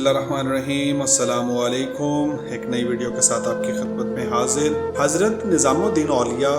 बिस्मिल्लाहिर्रहमानिर्रहीम, अस्सलामु अलैकुम। एक नई वीडियो के साथ आपकी खिदमत में हाजिर। हज़रत निज़ामुद्दीन औलिया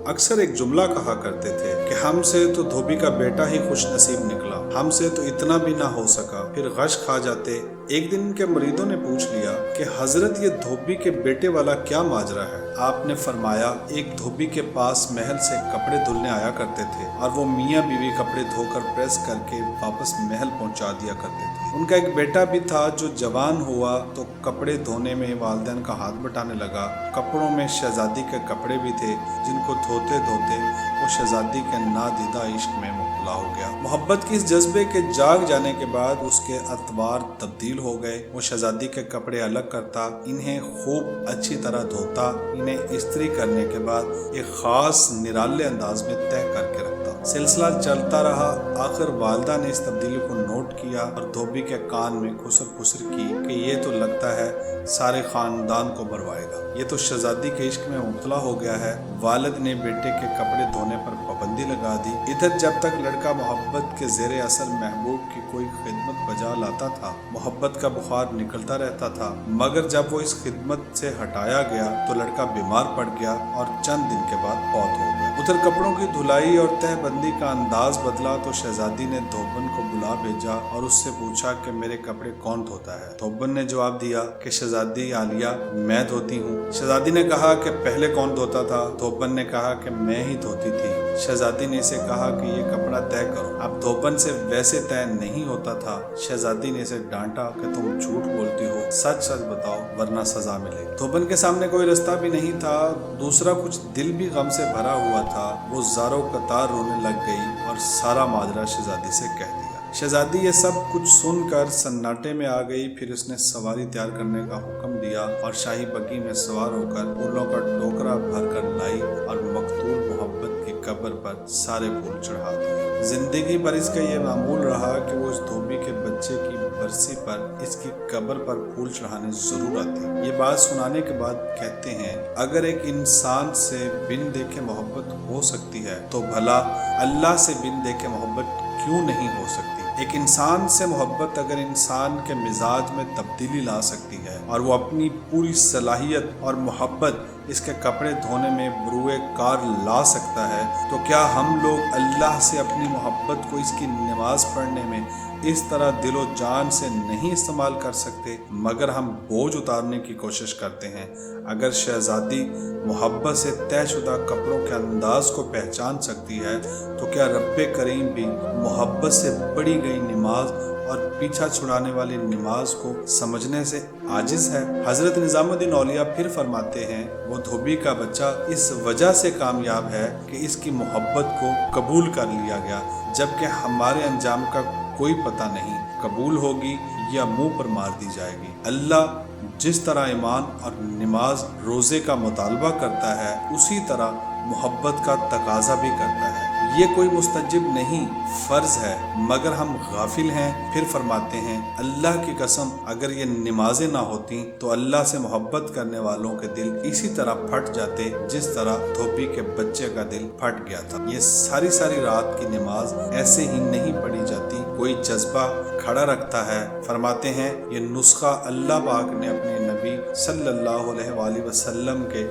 अक्सर एक जुमला कहा करते थे कि हमसे तो धोबी का बेटा ही खुश नसीब निकला, हमसे तो इतना भी ना हो सका। फिर गश खा जाते। एक दिन इनके मुरीदों ने पूछ लिया कि हजरत ये धोबी के बेटे वाला क्या माजरा है। आपने फरमाया, एक धोबी के पास महल से कपड़े धुलने आया करते थे और वो मियाँ बीवी कपड़े धोकर प्रेस करके वापस महल पहुंचा दिया करते थे। उनका एक बेटा भी था जो जवान हुआ तो कपड़े धोने में वालिदैन का हाथ बटाने लगा। कपड़ों में शहजादी के कपड़े भी थे जिनको धोते धोते वो शहजादी के नादीदा इश्क में मुब्तला हो गया। मोहब्बत की इस जज्बे के जाग जाने के बाद उसके अतवार तब्दील हो गए। वो शहजादी के कपड़े अलग करता, इन्हें खूब अच्छी तरह धोता, इन्हें इस्त्री करने के बाद एक खास निराले अंदाज में तय करके रखता। सिलसिला चलता रहा। आखिर वालिदा ने इस तब्दीली को नोट किया और धोबी के कान में खुसर खुसर की कि ये तो लगता है सारे खानदान को भरवाएगा, ये तो शहजादी के इश्क में मुब्तला हो गया है। वालिद ने बेटे के कपड़े धोने पर पाबंदी लगा दी। इधर जब तक लड़का मोहब्बत के ज़ेरे असर महबूब की कोई खिदमत बजा लाता था, मोहब्बत का बुखार निकलता रहता था, मगर जब वो इस खिदमत से हटाया गया तो लड़का बीमार पड़ गया और चंद दिन के बाद फौत हो गया। उधर कपड़ों की धुलाई और तहबंदी का अंदाज बदला तो शहजादी ने धोबन को बुला भेजा और उससे पूछा कि मेरे कपड़े कौन धोता है। धोबन ने जवाब दिया कि शहजादी आलिया, मैं धोती हूँ। शहजादी ने कहा कि पहले कौन धोता था? धोबन ने कहा कि मैं ही धोती थी। शहजादी ने इसे कहा कि ये कपड़ा तय करो। अब धोबन से वैसे तय नहीं होता था। शहजादी ने इसे डांटा कि तुम झूठ बोलती हो, सच सच बताओ वरना सजा मिलेगी। धोबन के सामने कोई रास्ता भी नहीं था, दूसरा कुछ दिल भी गम से भरा हुआ था। वो ज़ारो कतार रोने लग गई और सारा माजरा शहजादी से कह दिया। शहजादी ये सब कुछ सुनकर सन्नाटे में आ गई। फिर उसने सवारी तैयार करने का हुक्म दिया और शाही बग्गी में सवार होकर फूलों का टोकरा भरकर लाई और मकतूल मोहब्बत की कब्र पर सारे फूल चढ़ा दिए। जिंदगी भर इसका ये मामूल रहा कि वो इस धोबी के बच्चे की बरसी पर इसकी कब्र पर फूल चढ़ाने जरूर आती। ये बात सुनाने के बाद कहते हैं, अगर एक इंसान से बिन देखे मोहब्बत हो सकती है तो भला अल्लाह से बिन देखे मोहब्बत क्यों नहीं हो सकती। एक इंसान से मोहब्बत अगर इंसान के मिजाज में तब्दीली ला सकती है और वो अपनी पूरी सलाहियत और मोहब्बत इसके कपड़े धोने में बरूए कार ला सकता है, तो क्या हम लोग अल्लाह से अपनी मोहब्बत को इसकी नमाज पढ़ने में इस तरह दिलो जान से नहीं इस्तेमाल कर सकते, मगर हम बोझ उतारने की कोशिश करते हैं। अगर शहजादी मोहब्बत से तयशुदा कपड़ों के अंदाज को पहचान सकती है तो क्या रब्बे करीम भी मोहब्बत से पढ़ी गई नमाज और पीछा छुड़ाने वाली नमाज को समझने से आजिज है। हजरत निज़ामुद्दीन औलिया फिर फरमाते हैं, वो धोबी का बच्चा इस वजह से कामयाब है कि इसकी मोहब्बत को कबूल कर लिया गया, जबकि हमारे अंजाम का कोई पता नहीं, कबूल होगी या मुंह पर मार दी जाएगी। अल्लाह जिस तरह ईमान और नमाज रोज़े का मुतालबा करता है, उसी तरह मोहब्बत का तकाजा भी करता है। ये कोई मुस्तजिब नहीं, फ़र्ज है, मगर हम गाफिल हैं। फिर फरमाते हैं, अल्लाह की कसम अगर ये नमाजें ना होती तो अल्लाह से मोहब्बत करने वालों के दिल इसी तरह फट जाते जिस तरह धोबी के बच्चे का दिल फट गया था। ये सारी सारी रात की नमाज ऐसे ही नहीं पढ़ी जाती, कोई जज्बा खड़ा रखता है। फरमाते हैं, ये नुस्खा अल्लाह पाक ने अपने नबी सल्लल्लाहु अलैहि वसल्लम के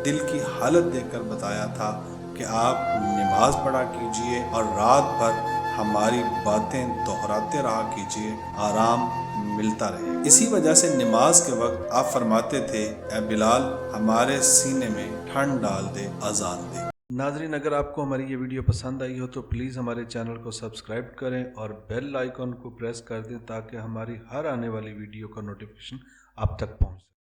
दिल की हालत देखकर बताया था कि आप नमाज पढ़ा कीजिए और रात भर हमारी बातें दोहराते रहा कीजिए, आराम मिलता रहे। इसी वजह से नमाज के वक्त आप फरमाते थे, ए बिलाल हमारे सीने में ठंड डाल दे, अजान दे। नाज़रीन, अगर आपको हमारी ये वीडियो पसंद आई हो तो प्लीज़ हमारे चैनल को सब्सक्राइब करें और बेल आइकन को प्रेस कर दें ताकि हमारी हर आने वाली वीडियो का नोटिफिकेशन आप तक पहुँचे।